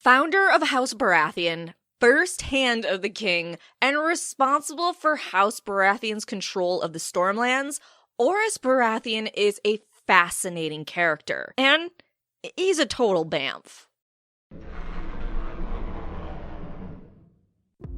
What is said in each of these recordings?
Founder of House Baratheon, first hand of the king, and responsible for House Baratheon's control of the Stormlands, ORYS Baratheon is a fascinating character, and he's a total bamf.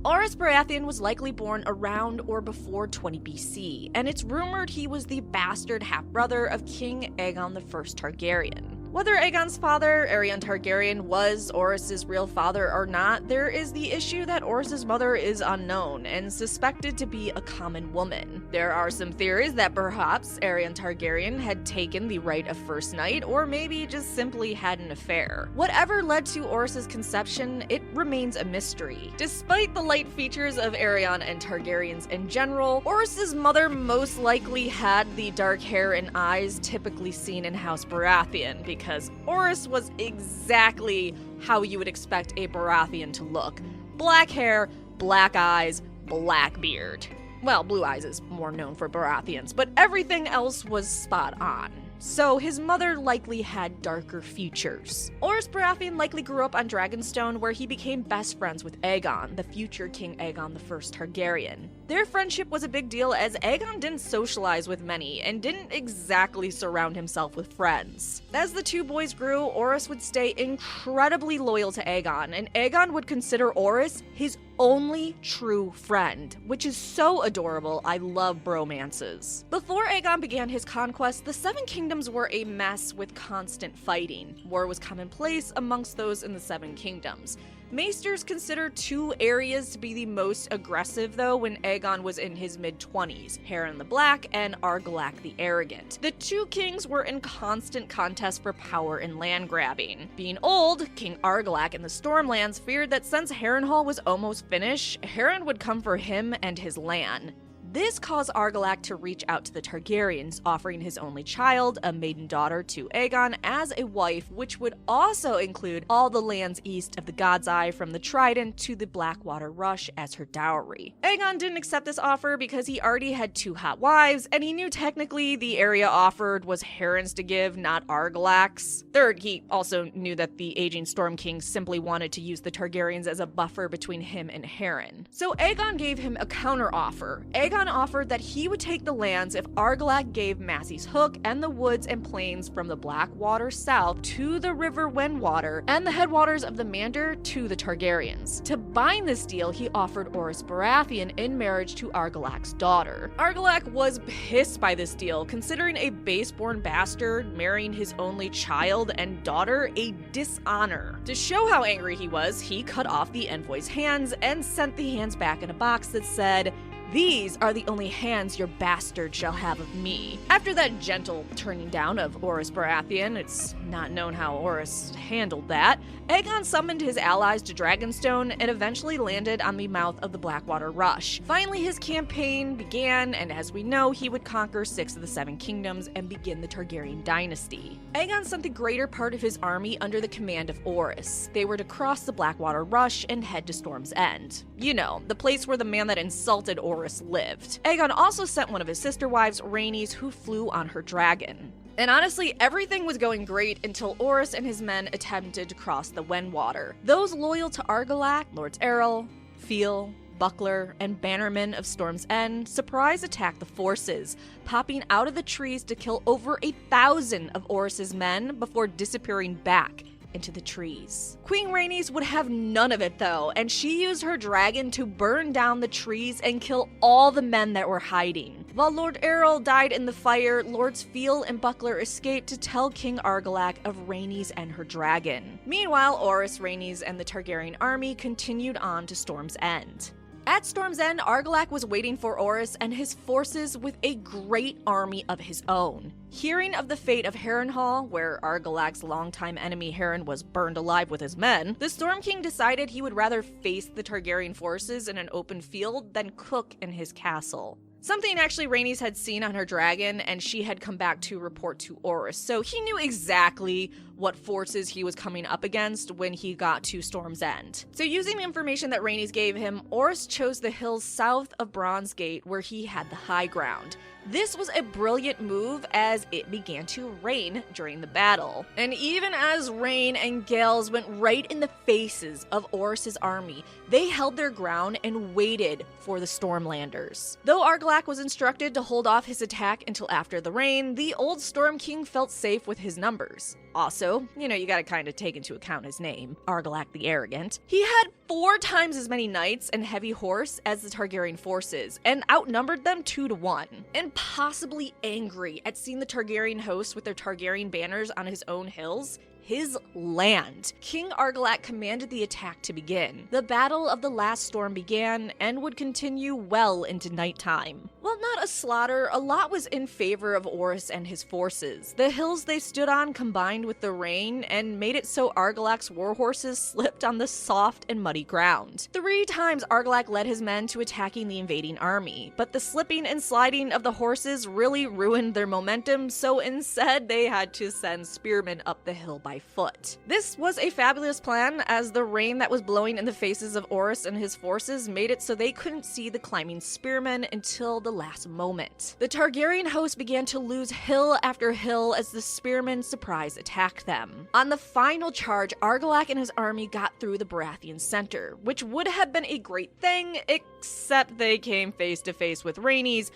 ORYS Baratheon was likely born around or before 20 BC, and it's rumored he was the bastard half-brother of King Aegon I Targaryen. Whether Aegon's father, Aerion Targaryen, was Orys's real father or not, there is the issue that Orys's mother is unknown and suspected to be a common woman. There are some theories that perhaps Aerion Targaryen had taken the right of first night, or maybe just simply had an affair. Whatever led to Orys's conception, it remains a mystery. Despite the light features of Aerion and Targaryens in general, Orys's mother most likely had the dark hair and eyes typically seen in House Baratheon, because Orys was exactly how you would expect a Baratheon to look. Black hair, black eyes, black beard. Well, blue eyes is more known for Baratheons, but everything else was spot on. So his mother likely had darker features. ORYS Baratheon likely grew up on Dragonstone, where he became best friends with Aegon, the future King Aegon I Targaryen. Their friendship was a big deal as Aegon didn't socialize with many and didn't exactly surround himself with friends. As the two boys grew, Orys would stay incredibly loyal to Aegon, and Aegon would consider Orys his only true friend, which is so adorable. I love bromances. Before Aegon began his conquest, the Seven Kingdoms were a mess with constant fighting. War was commonplace amongst those in the Seven Kingdoms. Maesters consider two areas to be the most aggressive, though, when Aegon was in his mid-20s, Harren the Black and Argilac the Arrogant. The two kings were in constant contest for power and land grabbing. Being old, King Argilac in the Stormlands feared that since Harrenhal was almost finished, Harren would come for him and his land. This caused Argilac to reach out to the Targaryens, offering his only child, a maiden daughter, to Aegon as a wife, which would also include all the lands east of the God's Eye from the Trident to the Blackwater Rush as her dowry. Aegon didn't accept this offer because he already had two hot wives, and he knew technically the area offered was Harren's to give, not Argilac's. Third, he also knew that the aging Storm King simply wanted to use the Targaryens as a buffer between him and Harren. So Aegon gave him a counteroffer. Aegon offered that he would take the lands if Argilac gave Massey's Hook and the woods and plains from the Blackwater south to the river Wendwater and the headwaters of the Mander to the Targaryens. To bind this deal, he offered ORYS Baratheon in marriage to Argilac's daughter. Argilac was pissed by this deal, considering a base-born bastard marrying his only child and daughter a dishonor. To show how angry he was, he cut off the envoy's hands and sent the hands back in a box that said, "These are the only hands your bastard shall have of me." After that gentle turning down of ORYS Baratheon, it's not known how Orys handled that, Aegon summoned his allies to Dragonstone and eventually landed on the mouth of the Blackwater Rush. Finally, his campaign began, and as we know, he would conquer 6 of the 7 kingdoms and begin the Targaryen dynasty. Aegon sent the greater part of his army under the command of Orys. They were to cross the Blackwater Rush and head to Storm's End. You know, the place where the man that insulted Orys lived. Aegon also sent one of his sister wives, Rhaenys, who flew on her dragon. And honestly, everything was going great until Orys and his men attempted to cross the Wendwater. Those loyal to Argilac, Lords Errol, Feel, Buckler, and Bannerman of Storm's End surprise attacked the forces, popping out of the trees to kill over 1,000 of Orys's men before disappearing back into the trees. Queen Rhaenys would have none of it though, and she used her dragon to burn down the trees and kill all the men that were hiding. While Lord Errol died in the fire, Lords Feel and Buckler escaped to tell King Argilac of Rhaenys and her dragon. Meanwhile, Orys, Rhaenys, and the Targaryen army continued on to Storm's End. At Storm's End, Argilac was waiting for Orys and his forces with a great army of his own. Hearing of the fate of Harrenhal, where Argilac's longtime enemy Harren was burned alive with his men, the Storm King decided he would rather face the Targaryen forces in an open field than cook in his castle. Something actually Rhaenys had seen on her dragon, and she had come back to report to Orys, so he knew exactly what forces he was coming up against when he got to Storm's End. So using the information that Rhaenys gave him, Orys chose the hills south of Bronze Gate where he had the high ground. This was a brilliant move as it began to rain during the battle. And even as rain and gales went right in the faces of ORYS' army, they held their ground and waited for the Stormlanders. Though 𝑎rgilac was instructed to hold off his attack until after the rain, the old Storm King felt safe with his numbers. Also, you gotta kind of take into account his name, 𝑎rgilac the Arrogant. He had 4 times as many knights and heavy horse as the Targaryen forces, and outnumbered them 2-1. Impossibly angry at seeing the Targaryen host with their Targaryen banners on his own hills, his land, King 𝑎rgilac commanded the attack to begin. The Battle of the Last Storm began and would continue well into nighttime. While not a slaughter, a lot was in favor of ORYS and his forces. The hills they stood on combined with the rain and made it so 𝑎rgilac's warhorses slipped on the soft and muddy ground. 3 times 𝑎rgilac led his men to attacking the invading army, but the slipping and sliding of the horses really ruined their momentum, so instead they had to send spearmen up the hill by foot. This was a fabulous plan, as the rain that was blowing in the faces of ORYS and his forces made it so they couldn't see the climbing spearmen until the last moment. The Targaryen host began to lose hill after hill as the spearmen surprise attacked them. On the final charge, 𝑎rgilac and his army got through the Baratheon center, which would have been a great thing, except they came face to face with Rhaenys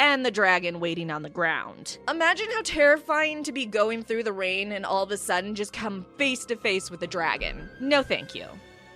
and the dragon waiting on the ground. Imagine how terrifying to be going through the rain and all of a sudden just come face to face with the dragon. No thank you.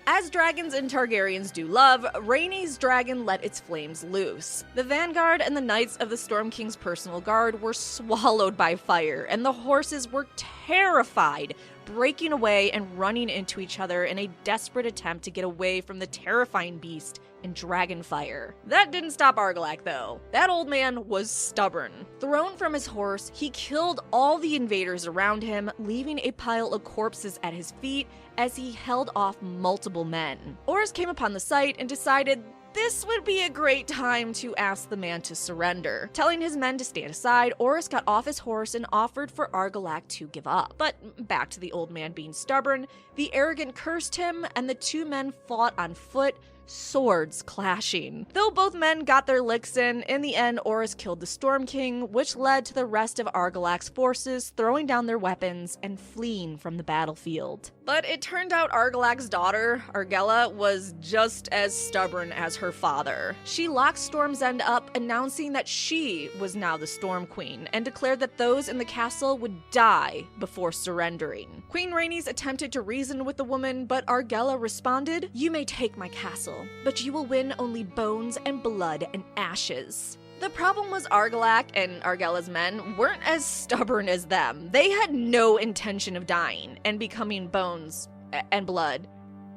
As dragons and Targaryens do love, Rhaenys' dragon let its flames loose. The vanguard and the knights of the Storm King's personal guard were swallowed by fire, and the horses were terrified, breaking away and running into each other in a desperate attempt to get away from the terrifying beast and dragon fire. That didn't stop 𝑎rgilac though. That old man was stubborn. Thrown from his horse, he killed all the invaders around him, leaving a pile of corpses at his feet as he held off multiple men. ORYS came upon the site and decided this would be a great time to ask the man to surrender. Telling his men to stand aside, ORYS got off his horse and offered for 𝑎rgilac to give up. But back to the old man being stubborn, the Arrogant cursed him and the 2 men fought on foot, swords clashing. Though both men got their licks in the end ORYS killed the Storm King, which led to the rest of 𝑎rgilac's forces throwing down their weapons and fleeing from the battlefield. But it turned out 𝑎rgilac's daughter, 𝑎rgella, was just as stubborn as her father. She locked Storm's End up, announcing that she was now the Storm Queen, and declared that those in the castle would die before surrendering. Queen Rhaenys attempted to reason with the woman, but 𝑎rgella responded, "You may take my castle, but you will win only bones and blood and ashes." The problem was 𝑎rgilac and 𝑎rgella's men weren't as stubborn as them. They had no intention of dying and becoming bones and blood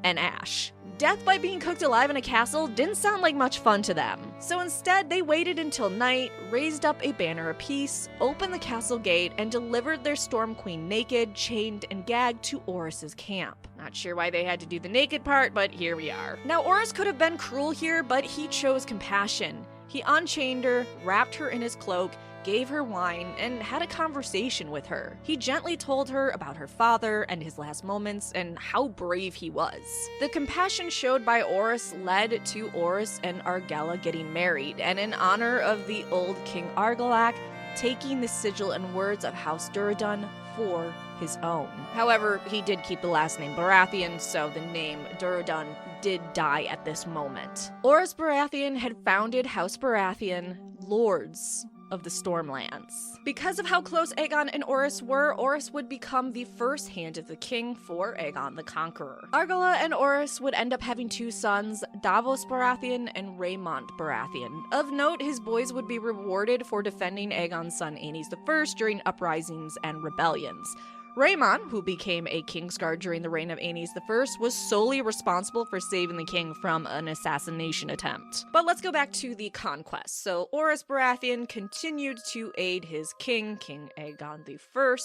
and ash. Death by being cooked alive in a castle didn't sound like much fun to them. So instead, they waited until night, raised up a banner of peace, opened the castle gate, and delivered their Storm Queen naked, chained, and gagged to ORYS' camp. Not sure why they had to do the naked part, but here we are. Now, ORYS could have been cruel here, but he chose compassion. He unchained her, wrapped her in his cloak, gave her wine, and had a conversation with her. He gently told her about her father and his last moments and how brave he was. The compassion showed by ORYS led to ORYS and 𝑎rgella getting married, and in honor of the old King 𝑎rgilac, taking the sigil and words of House Durrëdon for his own. However, he did keep the last name Baratheon, so the name Durrëdon did die at this moment. ORYS Baratheon had founded House Baratheon, Lords of the Stormlands. Because of how close Aegon and ORYS were, ORYS would become the first hand of the king for Aegon the Conqueror. 𝑎rgella and ORYS would end up having 2 sons, Davos Baratheon and Rhaemont Baratheon. Of note, his boys would be rewarded for defending Aegon's son Aenys I during uprisings and rebellions. Rhaemont, who became a Kingsguard during the reign of Aenys I, was solely responsible for saving the king from an assassination attempt. But let's go back to the conquest. So ORYS Baratheon continued to aid his king, King Aegon I,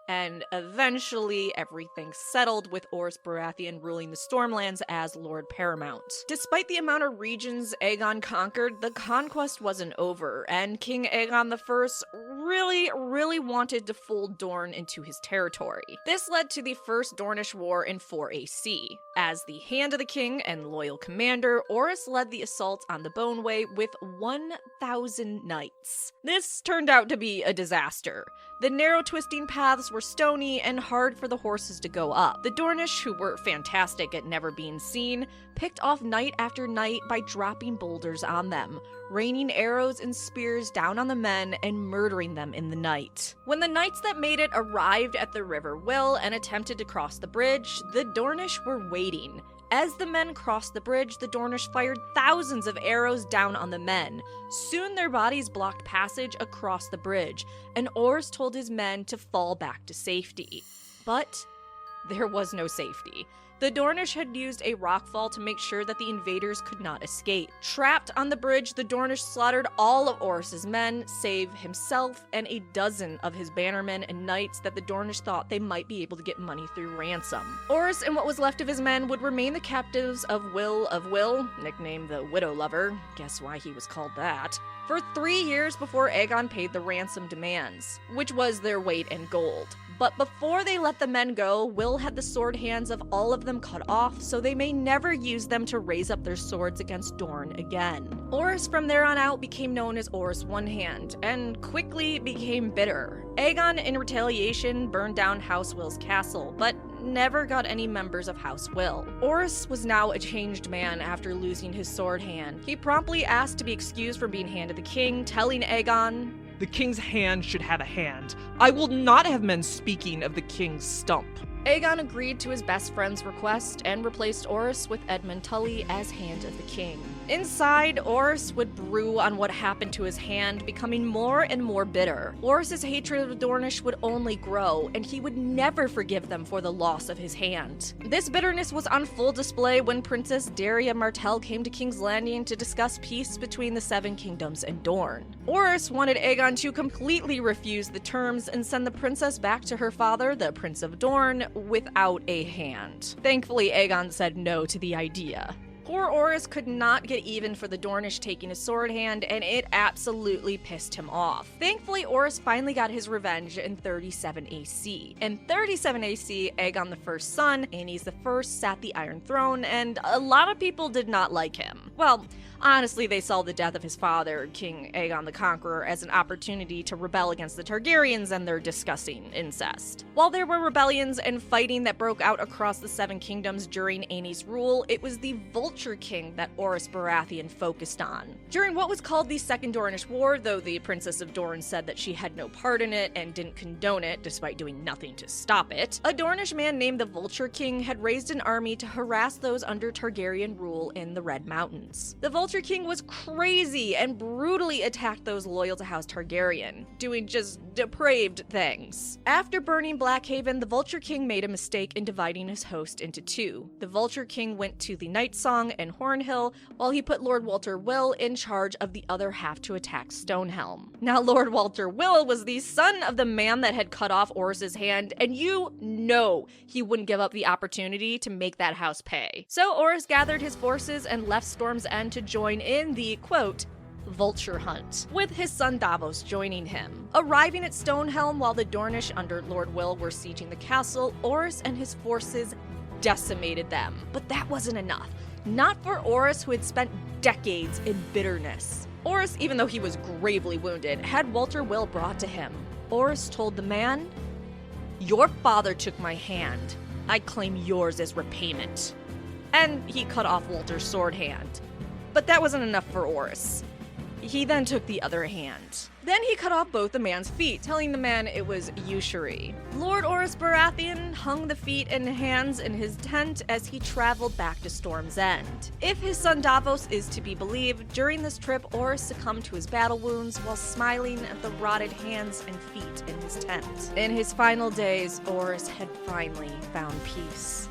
and eventually everything settled with ORYS Baratheon ruling the Stormlands as Lord Paramount. Despite the amount of regions Aegon conquered, the conquest wasn't over, and King Aegon I really wanted to fold Dorne into his territory. This led to the First Dornish War in 4 AC. As the Hand of the King and loyal commander, ORYS led the assault on the Boneway with 1,000 knights. This turned out to be a disaster. The narrow twisting paths were stony and hard for the horses to go up. The Dornish, who were fantastic at never being seen, picked off knight after knight by dropping boulders on them, raining arrows and spears down on the men and murdering them in the night. When the knights that made it arrived at the River Will and attempted to cross the bridge, the Dornish were waiting. As the men crossed the bridge, the Dornish fired thousands of arrows down on the men. Soon their bodies blocked passage across the bridge, and ORYS told his men to fall back to safety. But there was no safety. The Dornish had used a rockfall to make sure that the invaders could not escape. Trapped on the bridge, the Dornish slaughtered all of ORYS's men, save himself and a dozen of his bannermen and knights that the Dornish thought they might be able to get money through ransom. ORYS and what was left of his men would remain the captives of Will, nicknamed the Widow Lover, guess why he was called that, for 3 years before Aegon paid the ransom demands, which was their weight in gold. But before they let the men go, Will had the sword hands of all of them cut off, so they may never use them to raise up their swords against Dorne again. ORYS from there on out became known as ORYS One Hand, and quickly became bitter. Aegon, in retaliation, burned down House Will's castle, but never got any members of House Will. ORYS was now a changed man after losing his sword hand. He promptly asked to be excused from being Hand of the King, telling Aegon, "The king's hand should have a hand. I will not have men speaking of the king's stump." Aegon agreed to his best friend's request and replaced ORYS with Edmund Tully as Hand of the King. Inside, ORYS would brew on what happened to his hand, becoming more and more bitter. ORYS's hatred of the Dornish would only grow, and he would never forgive them for the loss of his hand. This bitterness was on full display when Princess Daria Martell came to King's Landing to discuss peace between the Seven Kingdoms and Dorne. ORYS wanted Aegon to completely refuse the terms and send the princess back to her father, the Prince of Dorne, without a hand. Thankfully, Aegon said no to the idea. Poor ORYS could not get even for the Dornish taking his sword hand, and it absolutely pissed him off. Thankfully, ORYS finally got his revenge in 37 AC. In 37 AC, Aegon I's son, Aenys I, sat the Iron Throne, and a lot of people did not like him. Well, honestly, they saw the death of his father, King Aegon the Conqueror, as an opportunity to rebel against the Targaryens and their disgusting incest. While there were rebellions and fighting that broke out across the Seven Kingdoms during Aenys' rule, it was the Vulture King that ORYS Baratheon focused on. During what was called the Second Dornish War, though the Princess of Dorne said that she had no part in it and didn't condone it, despite doing nothing to stop it, a Dornish man named the Vulture King had raised an army to harass those under Targaryen rule in the Red Mountains. The Vulture King was crazy and brutally attacked those loyal to House Targaryen, doing just depraved things. After burning Blackhaven, the Vulture King made a mistake in dividing his host into two. The Vulture King went to the Night Song and Hornhill, while he put Lord Walter Will in charge of the other half to attack Stonehelm. Now, Lord Walter Will was the son of the man that had cut off ORYS's hand, and you know he wouldn't give up the opportunity to make that house pay. So ORYS gathered his forces and left Storm's End to join in the, quote, vulture hunt, with his son Davos joining him. Arriving at Stonehelm while the Dornish under Lord Will were sieging the castle, ORYS and his forces decimated them. But that wasn't enough. Not for ORYS, who had spent decades in bitterness. ORYS, even though he was gravely wounded, had Walter Will brought to him. ORYS told the man, "Your father took my hand. I claim yours as repayment." And he cut off Walter's sword hand. But that wasn't enough for ORYS. He then took the other hand. Then he cut off both the man's feet, telling the man it was usury. Lord ORYS Baratheon hung the feet and hands in his tent as he traveled back to Storm's End. If his son Davos is to be believed, during this trip, ORYS succumbed to his battle wounds while smiling at the rotted hands and feet in his tent. In his final days, ORYS had finally found peace.